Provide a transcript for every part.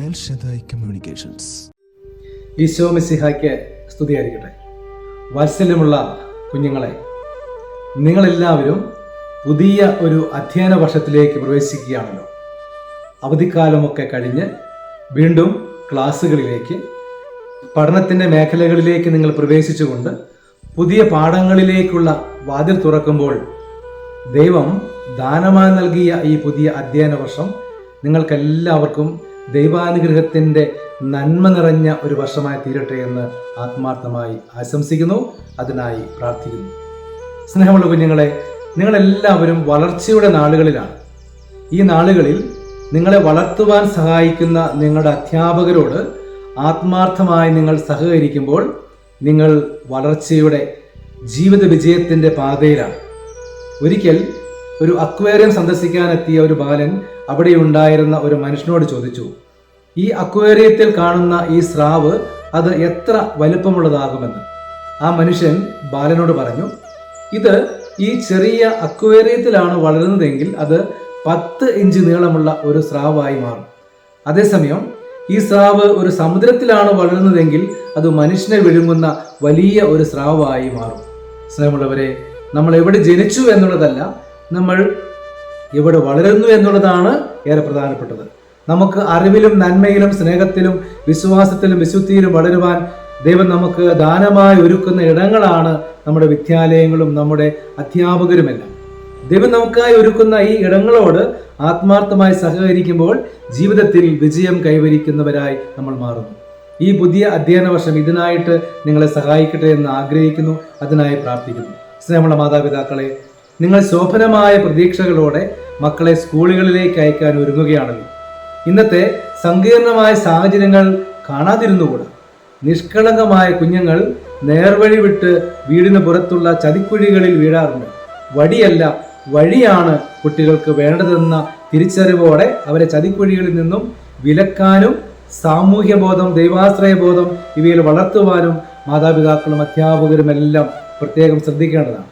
L Shaddai communications. Isho മിശിഹായ്ക്ക് സ്തുതിയായിരിക്കട്ടെ. വാത്സല്യമുള്ള കുഞ്ഞുങ്ങളെ, നിങ്ങളെല്ലാവരും പുതിയ ഒരു അധ്യയന വർഷത്തിലേക്ക് പ്രവേശിക്കുകയാണല്ലോ. അവധിക്കാലമൊക്കെ കഴിഞ്ഞ് വീണ്ടും ക്ലാസ്സുകളിലേക്ക്, പഠനത്തിൻ്റെ മേഖലകളിലേക്ക് നിങ്ങൾ പ്രവേശിച്ചുകൊണ്ട് പുതിയ പാഠങ്ങളിലേക്കുള്ള വാതിൽ തുറക്കുമ്പോൾ ദൈവം ദാനമായി നൽകിയ ഈ പുതിയ അധ്യയന വർഷം നിങ്ങൾക്കെല്ലാവർക്കും ദൈവാനുഗ്രഹത്തിൻ്റെ നന്മ നിറഞ്ഞ ഒരു വർഷമായി തീരട്ടെ എന്ന് ആത്മാർത്ഥമായി ആശംസിക്കുന്നു. അതിനായി പ്രാർത്ഥിക്കുന്നു. സ്നേഹമുള്ള കുഞ്ഞുങ്ങളെ, നിങ്ങളെല്ലാവരും വളർച്ചയുടെ നാളുകളിലാണ്. ഈ നാളുകളിൽ നിങ്ങളെ വളർത്തുവാൻ സഹായിക്കുന്ന നിങ്ങളുടെ അധ്യാപകരോട് ആത്മാർത്ഥമായി നിങ്ങൾ സഹകരിക്കുമ്പോൾ നിങ്ങൾ വളർച്ചയുടെ ജീവിത വിജയത്തിൻ്റെ പാതയിലാണ്. ഒരിക്കൽ ഒരു അക്വേറിയം സന്ദർശിക്കാനെത്തിയ ഒരു ബാലൻ അവിടെ ഉണ്ടായിരുന്ന ഒരു മനുഷ്യനോട് ചോദിച്ചു, ഈ അക്വേറിയത്തിൽ കാണുന്ന ഈ സ്രാവ് അത് എത്ര വലുപ്പമുള്ളതാകുമെന്ന്. ആ മനുഷ്യൻ ബാലനോട് പറഞ്ഞു, ഇത് ഈ ചെറിയ അക്വേറിയത്തിലാണ് വളരുന്നതെങ്കിൽ അത് 10 ഇഞ്ച് നീളമുള്ള ഒരു സ്രാവായി മാറും. അതേസമയം ഈ സ്രാവ് ഒരു സമുദ്രത്തിലാണ് വളരുന്നതെങ്കിൽ അത് മനുഷ്യനെ വിഴുങ്ങുന്ന വലിയ ഒരു സ്രാവായി മാറും. സ്നേഹമുള്ളവരെ, നമ്മൾ എവിടെ ജനിച്ചു എന്നുള്ളതല്ല, നമ്മൾ എവിടെ വളരുന്നു എന്നുള്ളതാണ് ഏറെ പ്രധാനപ്പെട്ടത്. നമുക്ക് അറിവിലും നന്മയിലും സ്നേഹത്തിലും വിശ്വാസത്തിലും വിശുദ്ധിയിലും വളരുവാൻ ദൈവം നമുക്ക് ദാനമായി ഒരുക്കുന്ന ഇടങ്ങളാണ് നമ്മുടെ വിദ്യാലയങ്ങളും നമ്മുടെ അധ്യാപകരുമെല്ലാം. ദൈവം നമുക്കായി ഒരുക്കുന്ന ഈ ഇടങ്ങളോട് ആത്മാർത്ഥമായി സഹകരിക്കുമ്പോൾ ജീവിതത്തിൽ വിജയം കൈവരിക്കുന്നവരായി നമ്മൾ മാറുന്നു. ഈ പുതിയ അധ്യയന വർഷം ഇതിനായിട്ട് നിങ്ങളെ സഹായിക്കട്ടെ എന്ന് ആഗ്രഹിക്കുന്നു. അതിനായി പ്രാർത്ഥിക്കുന്നു. സ്നേഹമുള്ള മാതാപിതാക്കളെ, നിങ്ങൾ ശോഭനമായ പ്രതീക്ഷകളോടെ മക്കളെ സ്കൂളുകളിലേക്ക് അയക്കാൻ ഒരുങ്ങുകയാണല്ലോ. ഇന്നത്തെ സങ്കീർണമായ സാഹചര്യങ്ങൾ കാണാതിരുന്നുകൂടാ. നിഷ്കളങ്കമായ കുഞ്ഞുങ്ങൾ നേർവഴി വിട്ട് വീടിന് പുറത്തുള്ള ചതിക്കുഴികളിൽ വീഴാറുണ്ട്. വടിയല്ല, വഴിയാണ് കുട്ടികൾക്ക് വേണ്ടതെന്ന തിരിച്ചറിവോടെ അവരെ ചതിക്കുഴികളിൽ നിന്നും വിലക്കാനും സാമൂഹ്യ ബോധം, ദൈവാശ്രയബോധം ഇവയിൽ വളർത്തുവാനും മാതാപിതാക്കളും അധ്യാപകരും എല്ലാം പ്രത്യേകം ശ്രദ്ധിക്കേണ്ടതാണ്.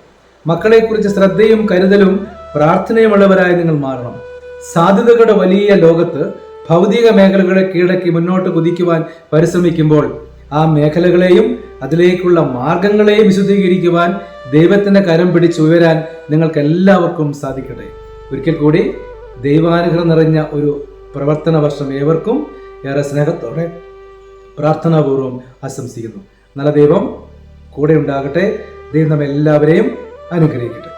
മക്കളെക്കുറിച്ച് ശ്രദ്ധയും കരുതലും പ്രാർത്ഥനയുമുള്ളവരായി നിങ്ങൾ മാറണം. സാധ്യതകളുടെ വലിയ ലോകത്ത് ഭൗതിക മേഖലകളെ കീഴടക്കി മുന്നോട്ട് കുതിക്കുവാൻ പരിശ്രമിക്കുമ്പോൾ ആ മേഖലകളെയും അതിലേക്കുള്ള മാർഗങ്ങളെയും വിശദീകരിക്കുവാൻ ദൈവത്തിൻ്റെ കരം പിടിച്ച് ഉയരാൻ നിങ്ങൾക്ക് എല്ലാവർക്കും സാധിക്കട്ടെ. ഒരിക്കൽ കൂടി ദൈവാനുഗ്രഹം നിറഞ്ഞ ഒരു പ്രവർത്തന വർഷം ഏവർക്കും ഏറെ സ്നേഹത്തോടെ പ്രാർത്ഥനാപൂർവ്വം ആശംസിക്കുന്നു. നല്ല ദൈവം കൂടെ ഉണ്ടാകട്ടെ. ദൈവം നമ്മെല്ലാവരെയും അനുഗ്രഹിക്കട്ടെ.